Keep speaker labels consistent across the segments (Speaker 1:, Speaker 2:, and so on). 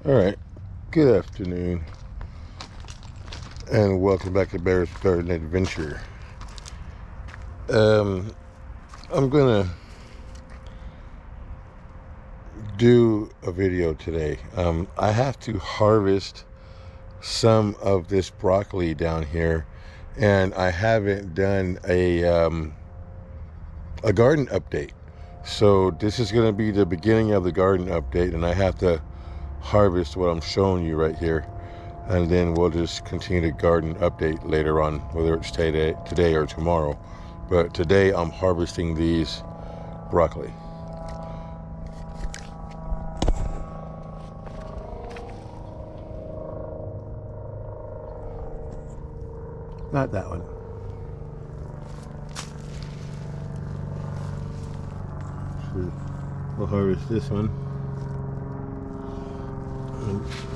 Speaker 1: Alright, good afternoon, and welcome back to Bear's Garden Adventure. I'm gonna do a video today. I have to harvest some of this broccoli down here, and I haven't done a garden update. So this is gonna be the beginning of the garden update, and I have to harvest what I'm showing you right here, and then we'll just continue the garden update later on, whether it's today or tomorrow. But today I'm harvesting these broccoli. Not that one. We'll harvest this one.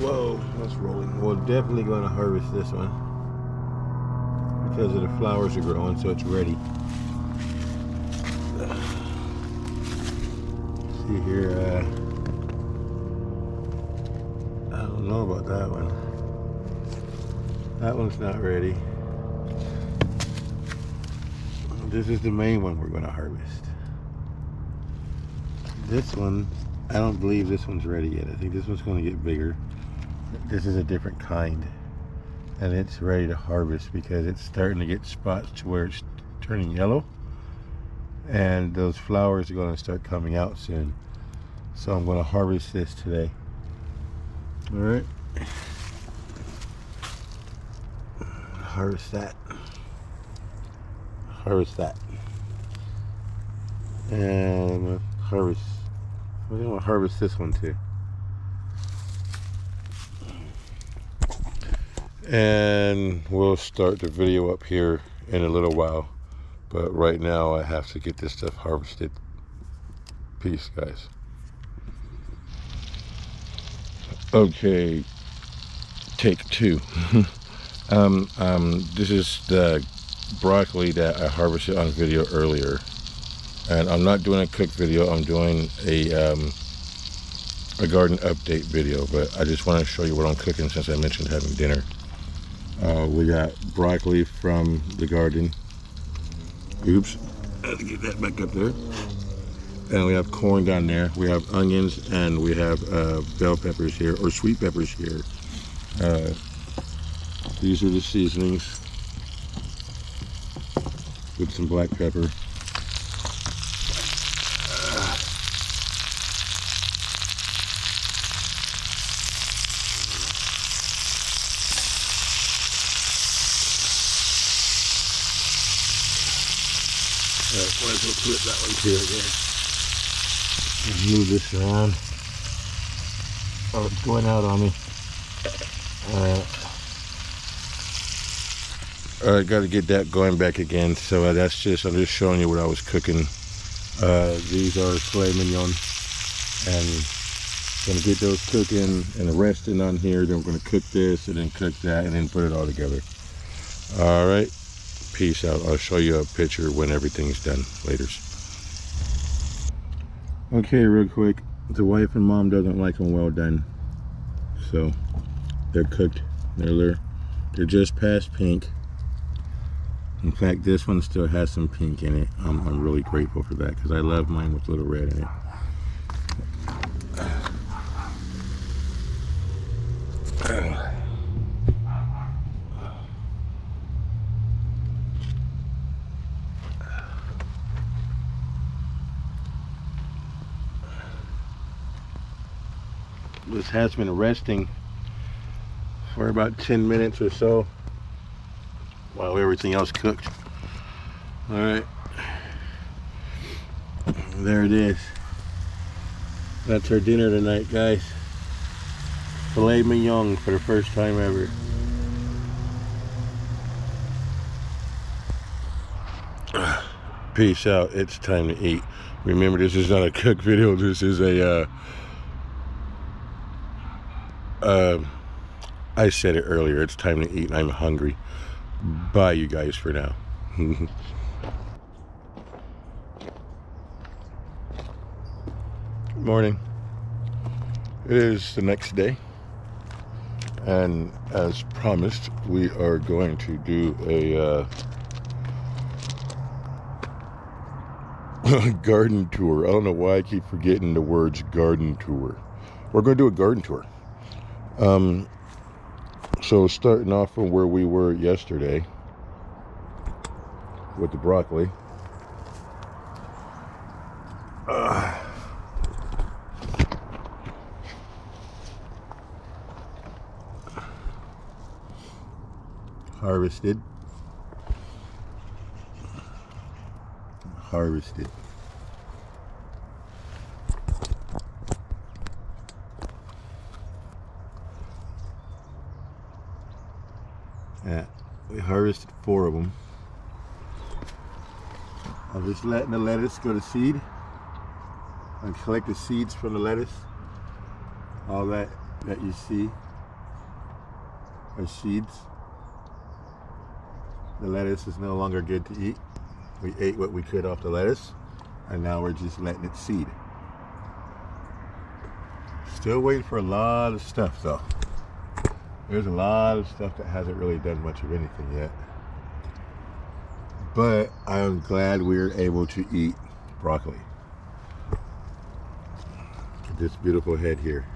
Speaker 1: Whoa, that's rolling. We're definitely going to harvest this one because of the flowers are growing, so it's ready. See here, I don't know about that one. That one's not ready. This is the main one we're going to harvest. This one, I don't believe this one's ready yet. I think this one's going to get bigger. This is a different kind, and it's ready to harvest because it's starting to get spots to where it's turning yellow, and those flowers are going to start coming out soon. So I'm going to harvest this today. All right, harvest that, and I'm going to harvest. We're going to harvest this one too. And we'll start the video up here in a little while. But right now I have to get this stuff harvested. Peace, guys. Okay, take two. This is the broccoli that I harvested on video earlier. And I'm not doing a cook video, I'm doing a garden update video, but I just want to show you what I'm cooking since I mentioned having dinner. We got broccoli from the garden. Oops, I have to get that back up there. And we have corn down there. We have onions, and we have bell peppers here, or sweet peppers here. These are the seasonings with some black pepper. Might as well flip that one too again. Move this around. Oh, it's going out on me. Alright, got to get that going back again. So I'm just showing you what I was cooking. These are filet mignon, and gonna get those cooking and resting on here. Then we're gonna cook this and then cook that and then put it all together. All right. Peace out. I'll show you a picture when everything's done later. Okay, real quick, the wife and mom doesn't like them well done, so they're cooked. They're just past pink. In fact, this one still has some pink in it. I'm really grateful for that because I love mine with little red in it. This has been resting for about 10 minutes or so while everything else cooked. All right, there it is. That's our dinner tonight, guys. Filet mignon for the first time ever. Peace out. It's time to eat. Remember, this is not a cook video. This is a I said it earlier, it's time to eat and I'm hungry. Bye, you guys, for now. Morning. It is the next day. And as promised, we are going to do a garden tour. I don't know why I keep forgetting the words garden tour. We're going to do a garden tour. So starting off from where we were yesterday with the broccoli. Harvested. Yeah, we harvested 4 of them. I'm just letting the lettuce go to seed. I collect the seeds from the lettuce. All that you see are seeds. The lettuce is no longer good to eat. We ate what we could off the lettuce, and now we're just letting it seed. Still waiting for a lot of stuff though. There's a lot of stuff that hasn't really done much of anything yet. But I'm glad we're able to eat broccoli. This beautiful head here.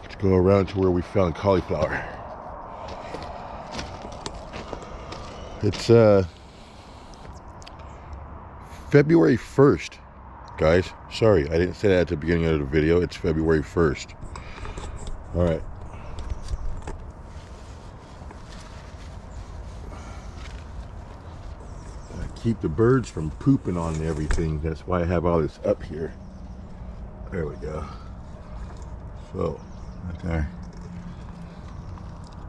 Speaker 1: Let's go around to where we found cauliflower. It's February 1st, guys. Sorry, I didn't say that at the beginning of the video. It's February 1st. All right. Keep the birds from pooping on everything. That's why I have all this up here. There we go. So, right there.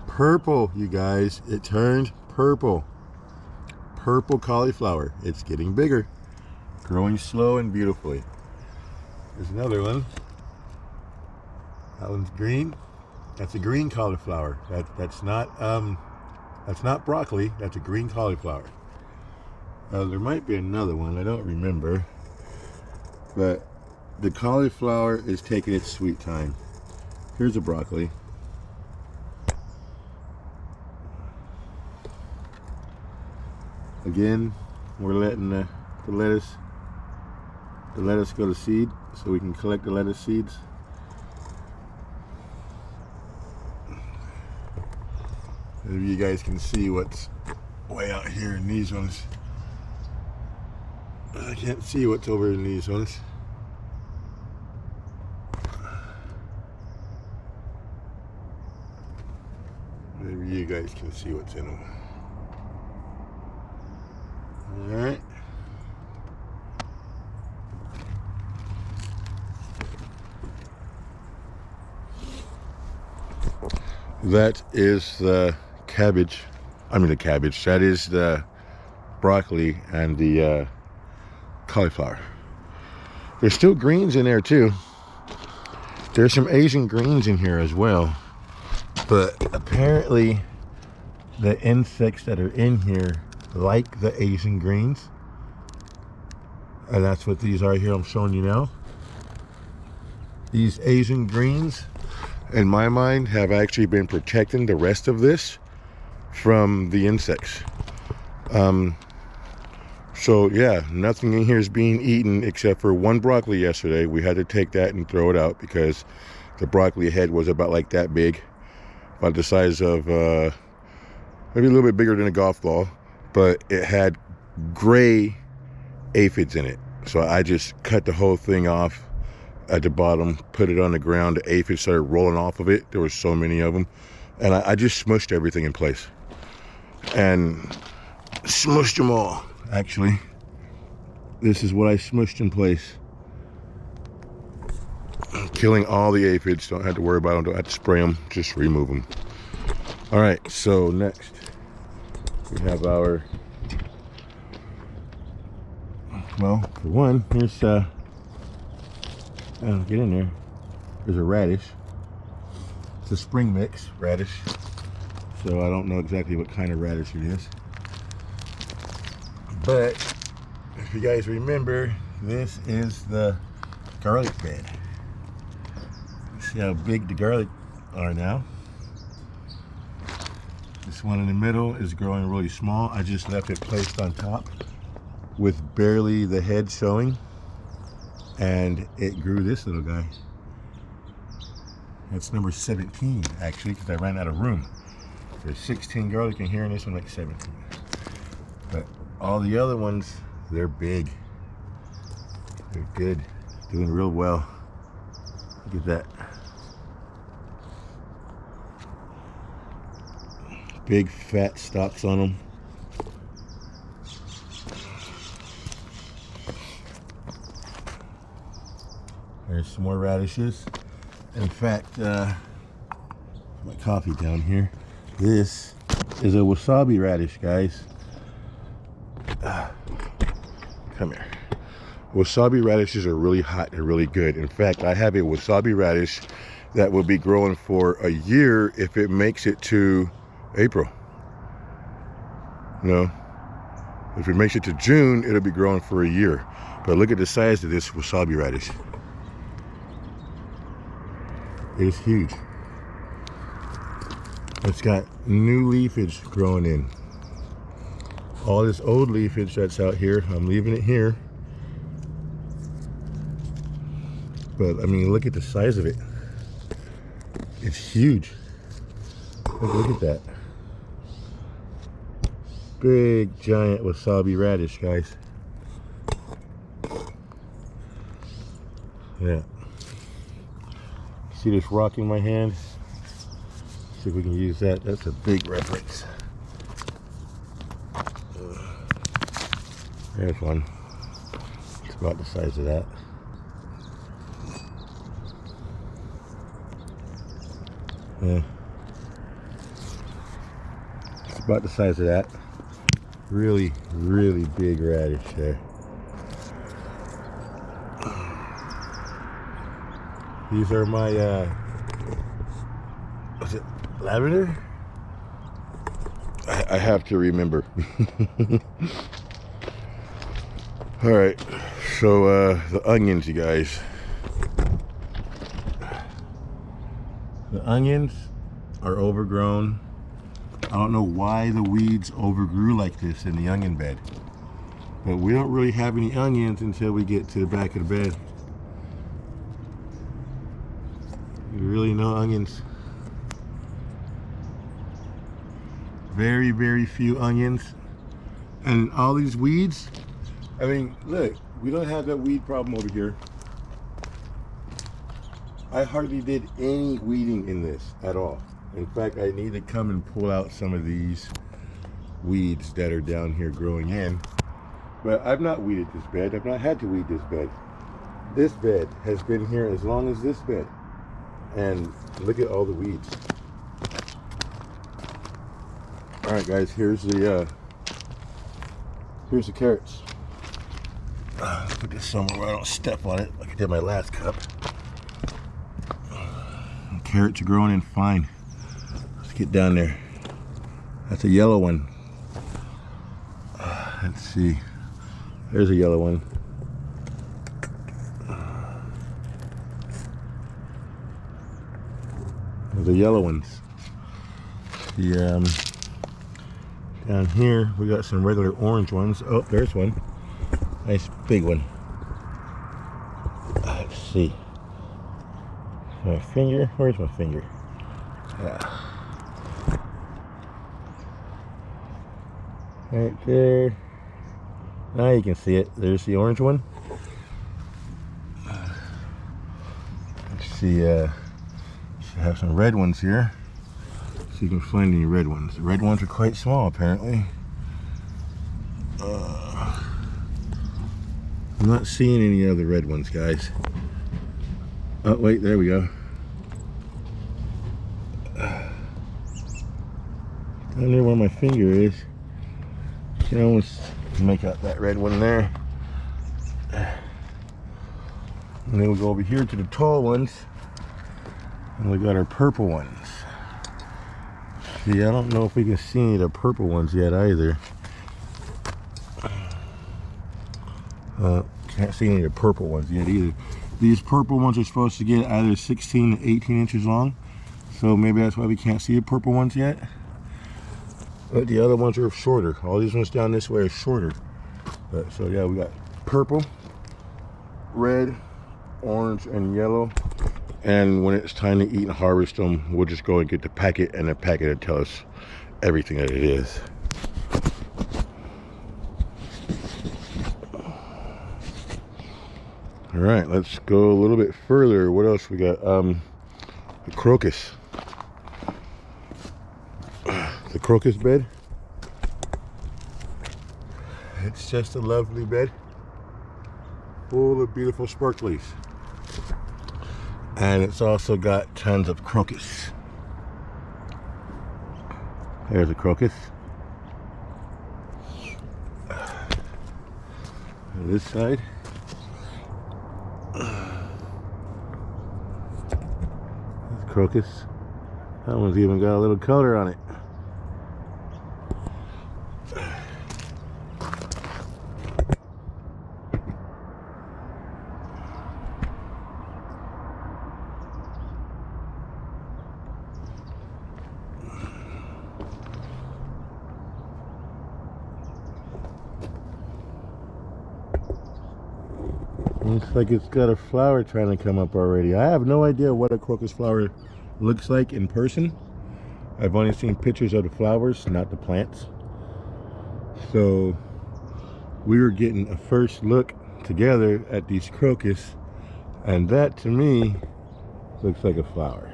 Speaker 1: Purple, you guys. It turned purple. Purple cauliflower. It's getting bigger. Growing slow and beautifully. There's another one. That one's green. That's a green cauliflower. That's not broccoli. That's a green cauliflower. There might be another one, I don't remember, but the cauliflower is taking its sweet time. Here's a broccoli. Again, we're letting the lettuce go to seed so we can collect the lettuce seeds. Maybe you guys can see what's way out here in these ones. I can't see what's over in these ones. Maybe you guys can see what's in them. Alright. That is the cabbage. That is the broccoli and the cauliflower. There's still greens in there too. There's some Asian greens in here as well, but apparently the insects that are in here like the Asian greens, and that's what these are here I'm showing you now. These Asian greens, in my mind, have actually been protecting the rest of this from the insects. So yeah, nothing in here is being eaten except for one broccoli yesterday. We had to take that and throw it out because the broccoli head was about like that big, about the size of maybe a little bit bigger than a golf ball, but it had gray aphids in it. So I just cut the whole thing off at the bottom, put it on the ground. The aphids started rolling off of it. There were so many of them, and I just smushed everything in place and smushed them all. Actually, this is what I smushed in place, killing all the aphids. Don't have to worry about them, don't have to spray them, just remove them. All right, so next we have our, well, for one, here's get in there. There's a radish. It's a spring mix radish, so I don't know exactly what kind of radish it is. But if you guys remember, this is the garlic bed. See how big the garlic are now. This one in the middle is growing really small. I just left it placed on top with barely the head showing, and it grew this little guy. That's number 17 actually, because I ran out of room. There's 16 garlic in here and this one makes 17. But all the other ones, they're big. They're good, doing real well. Look at that. Big fat stalks on them. There's some more radishes. In fact, my coffee down here. This is a wasabi radish, guys. Come here. Wasabi radishes are really hot and really good. In fact, I have a wasabi radish that will be growing for a year if it makes it to April. No, if it makes it to June, it'll be growing for a year. But look at the size of this wasabi radish. It is huge. It's got new leafage growing in. All this old leafage that's out here, I'm leaving it here. But I mean, look at the size of it. It's huge. Look at that. Big, giant wasabi radish, guys. Yeah. See this rock in my hand? See if we can use that. That's a big reference. There's one. It's about the size of that. Yeah. It's about the size of that. Really, really big radish there. These are my, was it lavender? I have to remember. All right, so the onions, you guys. The onions are overgrown. I don't know why the weeds overgrew like this in the onion bed. But we don't really have any onions until we get to the back of the bed. Really no onions. Very, very few onions. And all these weeds, I mean, look, we don't have that weed problem over here. I hardly did any weeding in this at all. In fact, I need to come and pull out some of these weeds that are down here growing in. But I've not weeded this bed. I've not had to weed this bed. This bed has been here as long as this bed. And look at all the weeds. All right, guys, here's the carrots. Put this somewhere where I don't step on it like I did my last cup. The carrots are growing in fine. Let's get down there. That's a yellow one. Let's see. There's a yellow one. The yellow ones. The down here we got some regular orange ones. Oh, there's one. Nice big one. Let's see. My finger. Where's my finger? Yeah. Right there. Now you can see it. There's the orange one. Let's see. I have some red ones here, so you can find any red ones. The red ones are quite small, apparently. I'm not seeing any other red ones, guys. Oh, wait, there we go. Down there where my finger is, you can almost make out that red one there. And then we'll go over here to the tall ones. And we got our purple ones. See, I don't know if we can see any of the purple ones yet either. Can't see any of the purple ones yet either. These purple ones are supposed to get either 16 to 18 inches long, so maybe that's why we can't see the purple ones yet. But the other ones are shorter. All these ones down this way are shorter. But, so yeah, we got purple, red, orange, and yellow. And when it's time to eat and harvest them, we'll just go and get the packet, and the packet will tell us everything that it is. All right, let's go a little bit further. What else we got? The crocus. The crocus bed. It's just a lovely bed full of beautiful sparklies. And it's also got tons of crocus. There's a crocus. On this side. There's crocus. That one's even got a little color on it. Looks like it's got a flower trying to come up already. I have no idea what a crocus flower looks like in person. I've only seen pictures of the flowers, not the plants. So we were getting a first look together at these crocus, and that to me looks like a flower.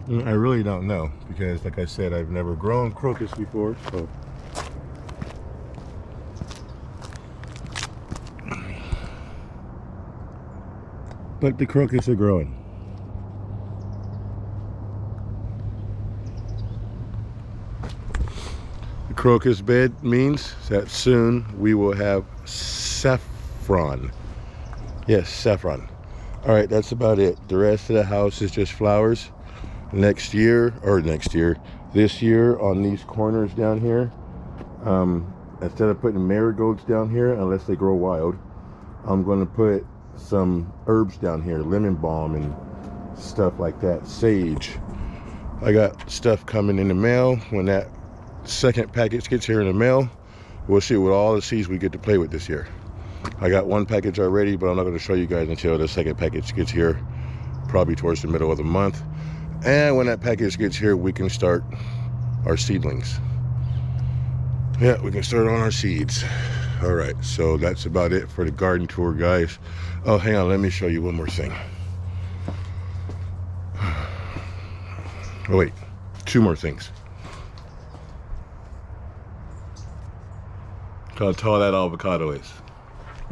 Speaker 1: I really don't know, because like I said, I've never grown crocus before, so but the crocus are growing. The crocus bed means that soon we will have saffron. Yes, saffron. All right, that's about it. The rest of the house is just flowers. This year on these corners down here, instead of putting marigolds down here, unless they grow wild, I'm going to put some herbs down here, lemon balm and stuff like that, sage. I got stuff coming in the mail. When that second package gets here in the mail, we'll see what all the seeds we get to play with this year. I got one package already, but I'm not going to show you guys until the second package gets here, probably towards the middle of the month. And when that package gets here, we can start our seedlings. Yeah, we can start on our seeds. All right, so that's about it for the garden tour, guys. Oh, hang on, let me show you one more thing. Oh wait, two more things. Look how tall that avocado is.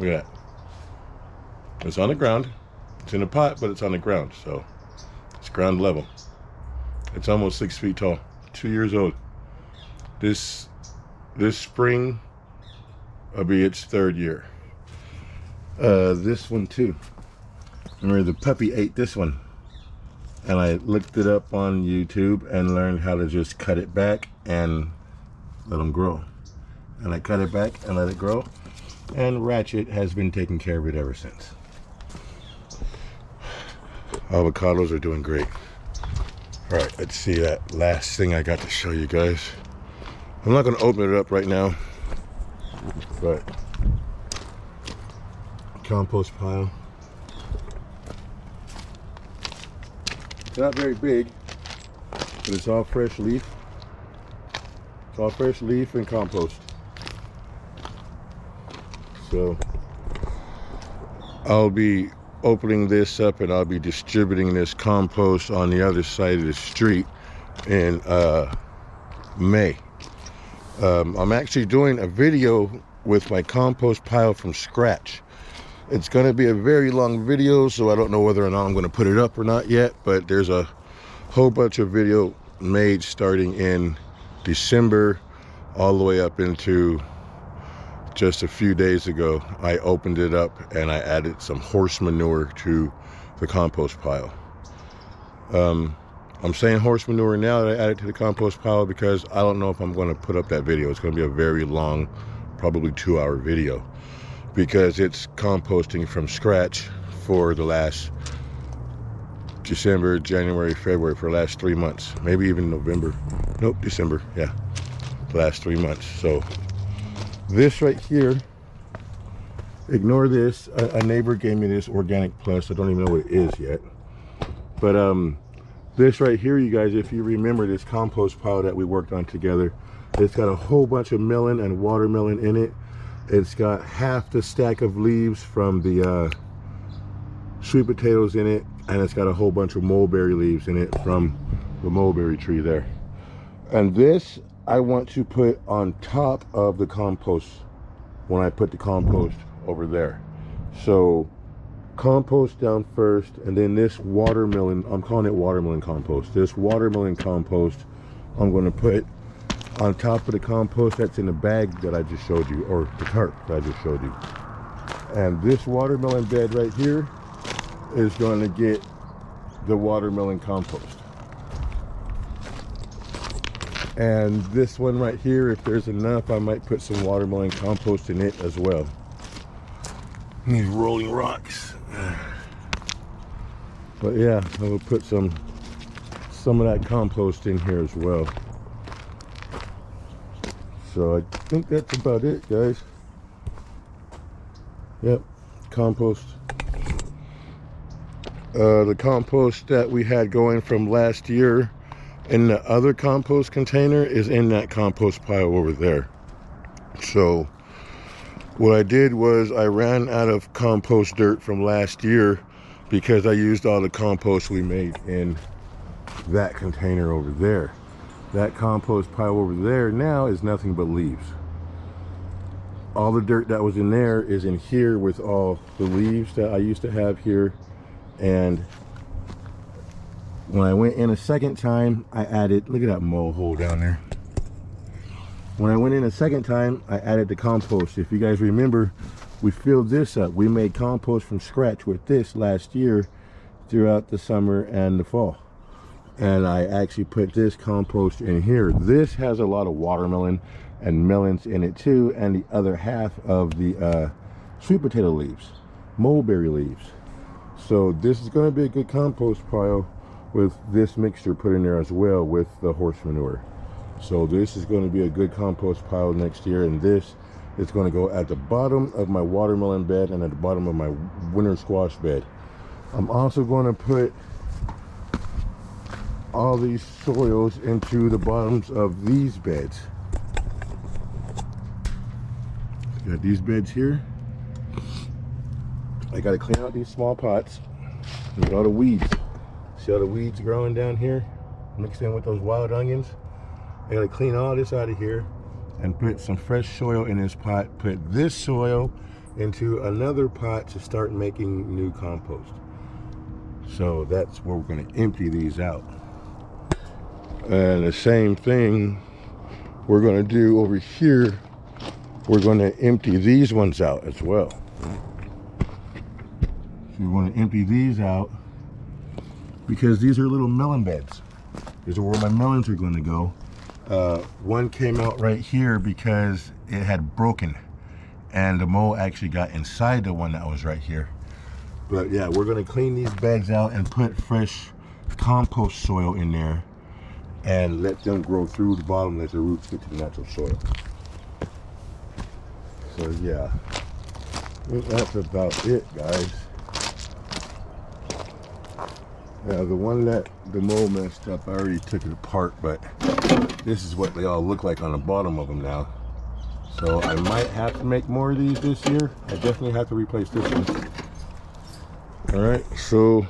Speaker 1: Look at that. It's on the ground. It's in a pot, but it's on the ground, so it's ground level. It's almost 6 feet tall. 2 years old. This spring will be its third year. This one too. Remember, the puppy ate this one, and I looked it up on YouTube and learned how to just cut it back and let them grow. And I cut it back and let it grow, and Ratchet has been taking care of it ever since. Avocados are doing great. All right, let's see that last thing I got to show you guys. I'm not going to open it up right now, but compost pile. It's not very big, but it's all fresh leaf. It's all fresh leaf and compost. So I'll be opening this up, and I'll be distributing this compost on the other side of the street in May. I'm actually doing a video with my compost pile from scratch. It's going to be a very long video, so I don't know whether or not I'm going to put it up or not yet, but there's a whole bunch of video made starting in December all the way up into just a few days ago. I opened it up and I added some horse manure to the compost pile. I'm saying horse manure now that I add it to the compost pile because I don't know if I'm going to put up that video. It's going to be a very long, probably 2-hour video, because it's composting from scratch for the last December, January, February, for the last 3 months, maybe even November. Nope, December, yeah, the last 3 months. So this right here, ignore this. A neighbor gave me this Organic Plus. I don't even know what it is yet. But this right here, you guys, if you remember this compost pile that we worked on together, it's got a whole bunch of melon and watermelon in it. It's got half the stack of leaves from the sweet potatoes in it, and it's got a whole bunch of mulberry leaves in it from the mulberry tree there. And this I want to put on top of the compost when I put the compost over there. So compost down first, and then this watermelon, I'm calling it watermelon compost. This watermelon compost I'm going to put on top of the compost that's in the bag that I just showed you, or the tarp that I just showed you. And this watermelon bed right here is going to get the watermelon compost. And this one right here, if there's enough, I might put some watermelon compost in it as well. These rolling rocks. But yeah, I will put some of that compost in here as well. So I think that's about it, guys. Yep, compost. The compost that we had going from last year in the other compost container is in that compost pile over there. So what I did was I ran out of compost dirt from last year because I used all the compost we made in that container over there. That compost pile over there now is nothing but leaves. All the dirt that was in there is in here with all the leaves that I used to have here. And when I went in a second time, I added, look at that mole hole down there. When I went in a second time, I added the compost. If you guys remember, we filled this up. We made compost from scratch with this last year throughout the summer and the fall. And I actually put this compost in here. This has a lot of watermelon and melons in it too, and the other half of the sweet potato leaves, mulberry leaves. So this is going to be a good compost pile with this mixture put in there as well with the horse manure. So this is going to be a good compost pile next year, and this is going to go at the bottom of my watermelon bed and at the bottom of my winter squash bed. I'm also going to put all these soils into the bottoms of these beds. Got these beds here. I got to clean out these small pots. Look at all the weeds. See all the weeds growing down here mixed in with those wild onions? I got to clean all this out of here and put some fresh soil in this pot. Put this soil into another pot to start making new compost. So that's where we're going to empty these out. And the same thing we're going to do over here. We're going to empty these ones out as well. So we want to empty these out because these are little melon beds. These are where my melons are going to go. One came out right here because it had broken, and the mole actually got inside the one that was right here. But yeah, we're going to clean these beds out and put fresh compost soil in there and let them grow through the bottom, let the roots get to the natural soil. So yeah, I think that's about it, guys. Yeah, the one that the mole messed up, I already took it apart, but this is what they all look like on the bottom of them now. So I might have to make more of these this year. I definitely have to replace this one. All right, so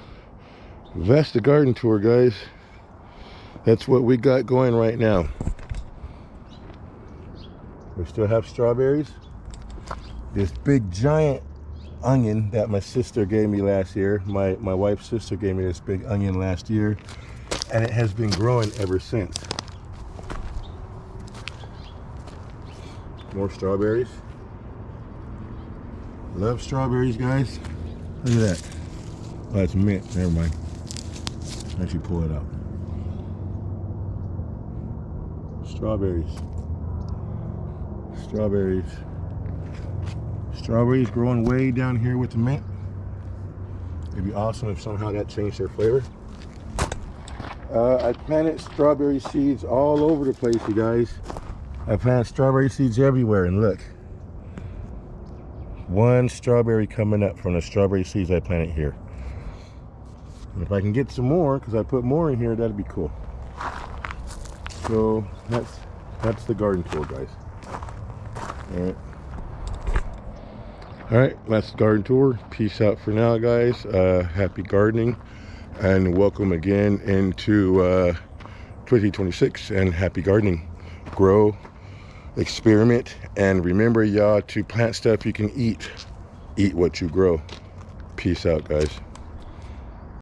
Speaker 1: that's the garden tour, guys. That's what we got going right now. We still have strawberries. This big giant onion that my sister gave me last year. My wife's sister gave me this big onion last year, and it has been growing ever since. More strawberries. Love strawberries, guys. Look at that. Oh, it's mint. Never mind. Actually pull it out. strawberries. Strawberries growing way down here with the mint. It'd be awesome if somehow that changed their flavor. I planted strawberry seeds all over the place, you guys. I planted strawberry seeds everywhere, and look. One strawberry coming up from the strawberry seeds I planted here. And if I can get some more, because I put more in here, that'd be cool. So that's the garden tour, guys. All right, that's the garden tour. Peace out for now, guys. Happy gardening, and welcome again into 2026, and happy gardening. Grow, experiment, and remember, y'all, to plant stuff you can eat. Eat what you grow. Peace out, guys.